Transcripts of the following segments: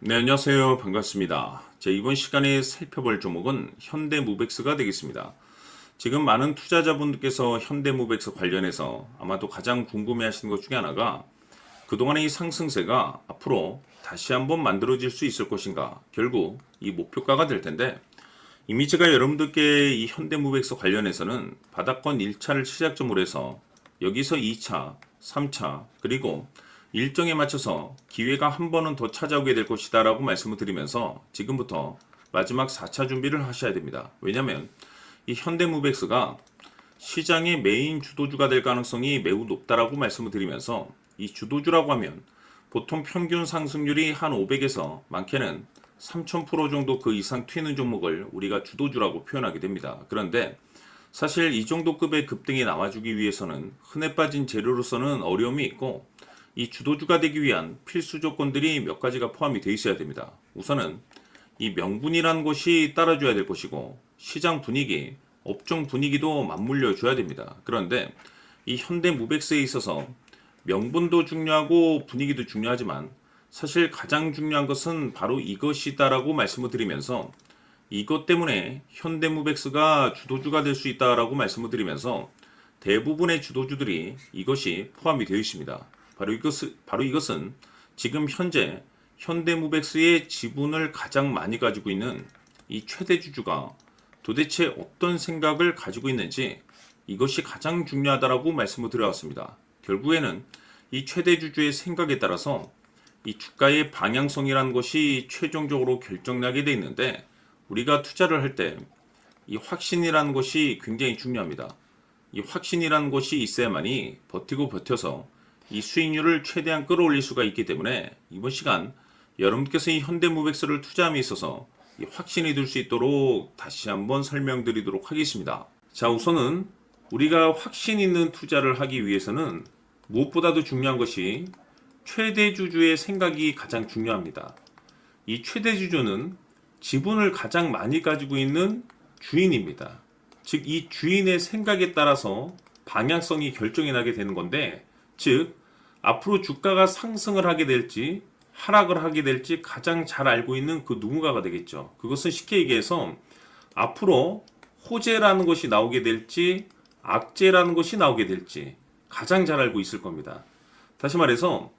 네, 안녕하세요. 반갑습니다. 이번 시간에 살펴볼 종목은 현대무백스가 되겠습니다. 지금 많은 투자자분들께서 현대무백스 관련해서 아마도 가장 궁금해 하시는 것 중에 하나가 그동안의 이 상승세가 앞으로 다시 한번 만들어질 수 있을 것인가, 결국 이 목표가가 될 텐데, 이미 제가 여러분들께 이 현대무백스 관련해서는 바닥권 1차를 시작점으로 해서 여기서 2차, 3차, 그리고 일정에 맞춰서 기회가 한 번은 더 찾아오게 될 것이다 라고 말씀을 드리면서 지금부터 마지막 4차 준비를 하셔야 됩니다. 왜냐하면 이 현대무백스가 시장의 메인 주도주가 될 가능성이 매우 높다라고 말씀을 드리면서, 이 주도주라고 하면 보통 평균 상승률이 한 500에서 많게는 3000% 정도 그 이상 튀는 종목을 우리가 주도주라고 표현하게 됩니다. 그런데 사실 이 정도 급의 급등이 나와주기 위해서는 흔해 빠진 재료로서는 어려움이 있고, 이 주도주가 되기 위한 필수 조건들이 몇 가지가 포함이 되어 있어야 됩니다. 우선은 이 명분이라는 것이 따라줘야 될 것이고, 시장 분위기, 업종 분위기도 맞물려 줘야 됩니다. 그런데 이 현대무백스에 있어서 명분도 중요하고 분위기도 중요하지만 사실 가장 중요한 것은 바로 이것이다라고 말씀을 드리면서, 이것 때문에 현대무백스가 주도주가 될 수 있다라고 말씀을 드리면서 대부분의 주도주들이 이것이 포함이 되어 있습니다. 바로 이것은 지금 현재 현대무백스의 지분을 가장 많이 가지고 있는 이 최대주주가 도대체 어떤 생각을 가지고 있는지, 이것이 가장 중요하다라고 말씀을 드려왔습니다. 결국에는 이 최대주주의 생각에 따라서 이 주가의 방향성이라는 것이 최종적으로 결정나게 돼 있는데, 우리가 투자를 할 때 이 확신이라는 것이 굉장히 중요합니다. 이 확신이라는 것이 있어야만이 버티고 버텨서 이 수익률을 최대한 끌어올릴 수가 있기 때문에 이번 시간 여러분께서 이 현대무백스를 투자함에 있어서 이 확신이 들 수 있도록 다시 한번 설명드리도록 하겠습니다. 자, 우선은 우리가 확신 있는 투자를 하기 위해서는 무엇보다도 중요한 것이 최대주주의 생각이 가장 중요합니다. 이 최대주주는 지분을 가장 많이 가지고 있는 주인입니다. 즉, 이 주인의 생각에 따라서 방향성이 결정이 나게 되는 건데, 즉 앞으로 주가가 상승을 하게 될지 하락을 하게 될지 가장 잘 알고 있는 그 누군가가 되겠죠. 그것은 쉽게 얘기해서 앞으로 호재라는 것이 나오게 될지 악재라는 것이 나오게 될지 가장 잘 알고 있을 겁니다. 다시 말해서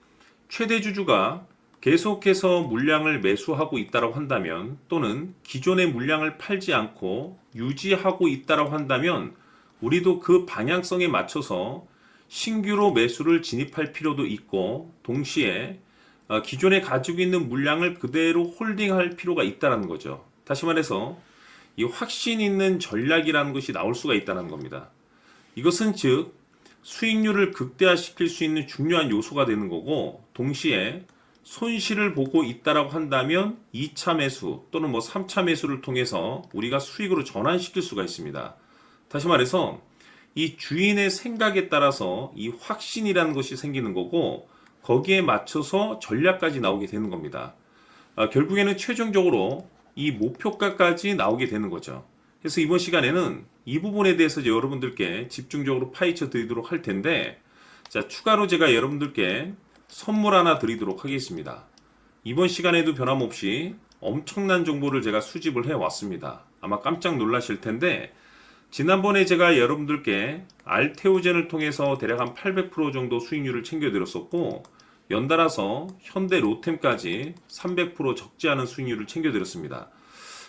최대주주가 계속해서 물량을 매수하고 있다고 한다면, 또는 기존의 물량을 팔지 않고 유지하고 있다고 한다면, 우리도 그 방향성에 맞춰서 신규로 매수를 진입할 필요도 있고, 동시에 기존에 가지고 있는 물량을 그대로 홀딩할 필요가 있다는 거죠. 다시 말해서 이 확신 있는 전략이라는 것이 나올 수가 있다는 겁니다. 이것은 즉 수익률을 극대화시킬 수 있는 중요한 요소가 되는 거고, 동시에 손실을 보고 있다라고 한다면 2차 매수 또는 3차 매수를 통해서 우리가 수익으로 전환시킬 수가 있습니다. 다시 말해서 이 주인의 생각에 따라서 이 확신이라는 것이 생기는 거고, 거기에 맞춰서 전략까지 나오게 되는 겁니다. 결국에는 최종적으로 이 목표가까지 나오게 되는 거죠. 그래서 이번 시간에는 이 부분에 대해서 여러분들께 집중적으로 파헤쳐 드리도록 할 텐데, 자, 추가로 제가 여러분들께 선물 하나 드리도록 하겠습니다. 이번 시간에도 변함없이 엄청난 정보를 제가 수집을 해 왔습니다. 아마 깜짝 놀라실 텐데, 지난번에 제가 여러분들께 알테오젠을 통해서 대략 한 800% 정도 수익률을 챙겨드렸었고, 연달아서 현대 로템까지 300% 적지 않은 수익률을 챙겨드렸습니다.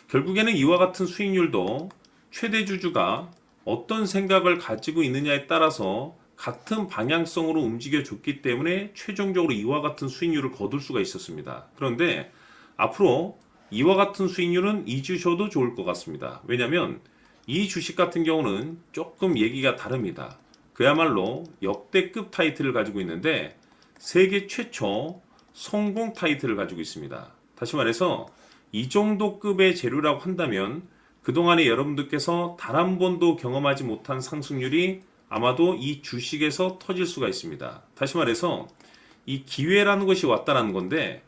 결국에는 이와 같은 수익률도 최대주주가 어떤 생각을 가지고 있느냐에 따라서 같은 방향성으로 움직여줬기 때문에 최종적으로 이와 같은 수익률을 거둘 수가 있었습니다. 그런데 앞으로 이와 같은 수익률은 잊으셔도 좋을 것 같습니다. 왜냐하면 이 주식 같은 경우는 조금 얘기가 다릅니다. 그야말로 역대급 타이틀을 가지고 있는데 세계 최초 성공 타이틀을 가지고 있습니다. 다시 말해서 이 정도 급의 재료라고 한다면 그동안에 여러분들께서 단 한 번도 경험하지 못한 상승률이 아마도 이 주식에서 터질 수가 있습니다. 다시 말해서 이 기회라는 것이 왔다는 건데,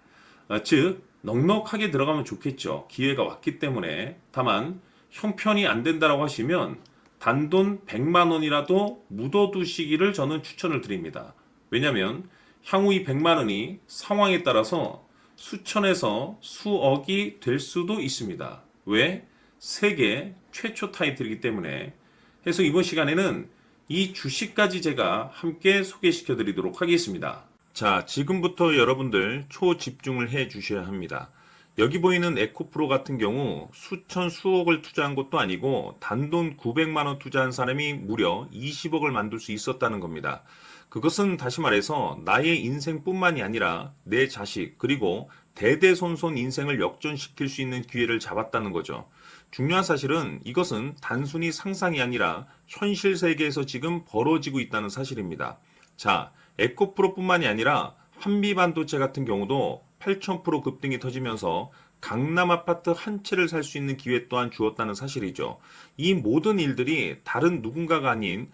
즉 넉넉하게 들어가면 좋겠죠. 기회가 왔기 때문에. 다만 형편이 안 된다라고 하시면 단돈 100만 원이라도 묻어두시기를 저는 추천을 드립니다. 왜냐하면 향후 이 100만 원이 상황에 따라서 수천에서 수억이 될 수도 있습니다. 왜? 세계 최초 타이틀이기 때문에. 해서 이번 시간에는 이 주식까지 제가 함께 소개시켜 드리도록 하겠습니다. 자, 지금부터 여러분들 초집중을 해 주셔야 합니다. 여기 보이는 에코프로 같은 경우 수천 수억을 투자한 것도 아니고 단돈 900만 원 투자한 사람이 무려 20억을 만들 수 있었다는 겁니다. 그것은 다시 말해서 나의 인생뿐만이 아니라 내 자식 그리고 대대손손 인생을 역전시킬 수 있는 기회를 잡았다는 거죠. 중요한 사실은 이것은 단순히 상상이 아니라 현실 세계에서 지금 벌어지고 있다는 사실입니다. 자, 에코프로뿐만이 아니라 한미반도체 같은 경우도 8,000% 급등이 터지면서 강남 아파트 한 채를 살 수 있는 기회 또한 주었다는 사실이죠. 이 모든 일들이 다른 누군가가 아닌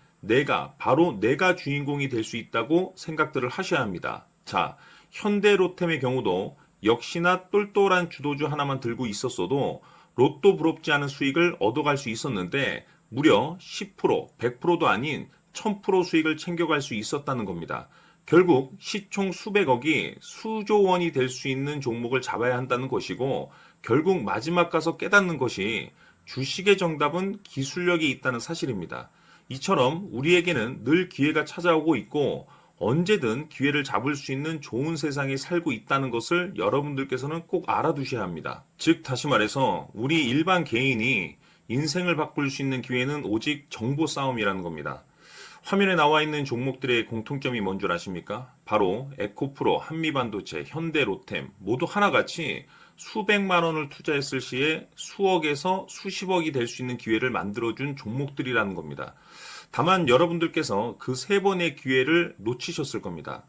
바로 내가 주인공이 될 수 있다고 생각들을 하셔야 합니다. 자, 현대로템의 경우도 역시나 똘똘한 주도주 하나만 들고 있었어도 로또 부럽지 않은 수익을 얻어갈 수 있었는데 무려 10%, 100%도 아닌 1000% 수익을 챙겨갈 수 있었다는 겁니다. 결국 시총 수백억이 수조 원이 될 수 있는 종목을 잡아야 한다는 것이고 결국 마지막 가서 깨닫는 것이 주식의 정답은 기술력이 있다는 사실입니다. 이처럼 우리에게는 늘 기회가 찾아오고 있고 언제든 기회를 잡을 수 있는 좋은 세상에 살고 있다는 것을 여러분들께서는 꼭 알아두셔야 합니다. 즉 다시 말해서 우리 일반 개인이 인생을 바꿀 수 있는 기회는 오직 정보 싸움이라는 겁니다. 화면에 나와 있는 종목들의 공통점이 뭔 줄 아십니까? 바로 에코프로, 한미반도체, 현대로템 모두 하나같이 수백만 원을 투자했을 시에 수억에서 수십억이 될 수 있는 기회를 만들어준 종목들이라는 겁니다. 다만 여러분들께서 그 세 번의 기회를 놓치셨을 겁니다.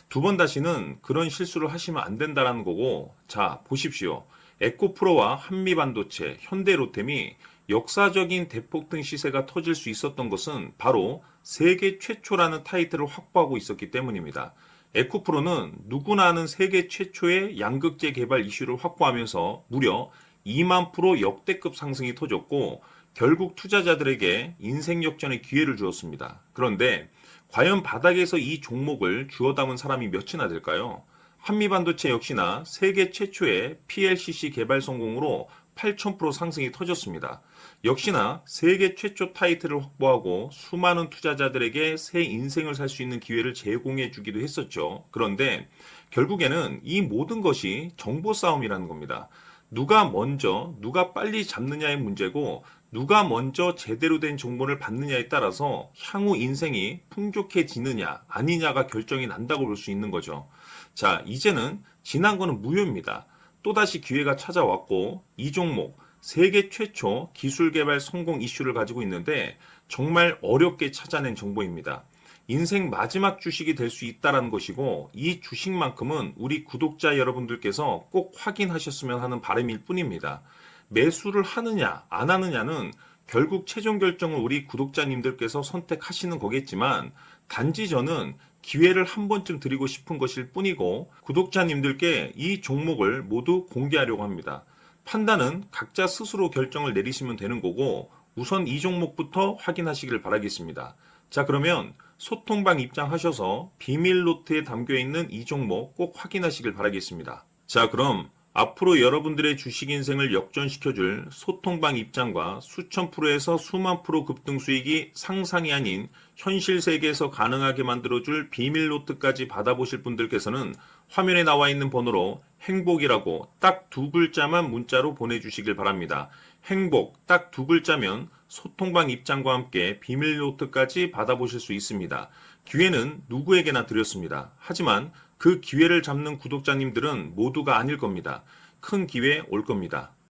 두 번 다시는 그런 실수를 하시면 안 된다는 거고, 자, 보십시오. 에코프로와 한미반도체, 현대로템이 역사적인 대폭등 시세가 터질 수 있었던 것은 바로 세계 최초라는 타이틀을 확보하고 있었기 때문입니다. 에코프로는 누구나 아는 세계 최초의 양극재 개발 이슈를 확보하면서 무려 2만 프로 역대급 상승이 터졌고 결국 투자자들에게 인생 역전의 기회를 주었습니다. 그런데 과연 바닥에서 이 종목을 주워 담은 사람이 몇이나 될까요? 한미반도체 역시나 세계 최초의 PLCC 개발 성공으로 8,000% 상승이 터졌습니다. 역시나 세계 최초 타이틀을 확보하고 수많은 투자자들에게 새 인생을 살 수 있는 기회를 제공해 주기도 했었죠. 그런데 결국에는 이 모든 것이 정보 싸움이라는 겁니다. 누가 빨리 잡느냐의 문제고 누가 먼저 제대로 된 정보를 받느냐에 따라서 향후 인생이 풍족해지느냐 아니냐가 결정이 난다고 볼 수 있는 거죠. 자, 이제는 지난 거는 무효입니다. 또다시 기회가 찾아왔고 이 종목 세계 최초 기술 개발 성공 이슈를 가지고 있는데 정말 어렵게 찾아낸 정보입니다. 인생 마지막 주식이 될 수 있다는 것이고 이 주식만큼은 우리 구독자 여러분들께서 꼭 확인하셨으면 하는 바람일 뿐입니다. 매수를 하느냐 안 하느냐는 결국 최종 결정을 우리 구독자님들께서 선택하시는 거겠지만 단지 저는 기회를 한 번쯤 드리고 싶은 것일 뿐이고 구독자님들께 이 종목을 모두 공개하려고 합니다. 판단은 각자 스스로 결정을 내리시면 되는 거고 우선 이 종목부터 확인하시길 바라겠습니다. 자, 그러면 소통방 입장하셔서 비밀 노트에 담겨있는 이 종목 꼭 확인하시길 바라겠습니다. 자, 그럼 앞으로 여러분들의 주식 인생을 역전시켜줄 소통방 입장과 수천 프로에서 수만 프로 급등 수익이 상상이 아닌 현실 세계에서 가능하게 만들어줄 비밀 노트까지 받아보실 분들께서는 화면에 나와 있는 번호로 행복이라고 딱 두 글자만 문자로 보내주시길 바랍니다. 행복 딱 두 글자면 소통방 입장과 함께 비밀 노트까지 받아보실 수 있습니다. 기회는 누구에게나 드렸습니다. 하지만 그 기회를 잡는 구독자님들은 모두가 아닐 겁니다. 큰 기회 올 겁니다.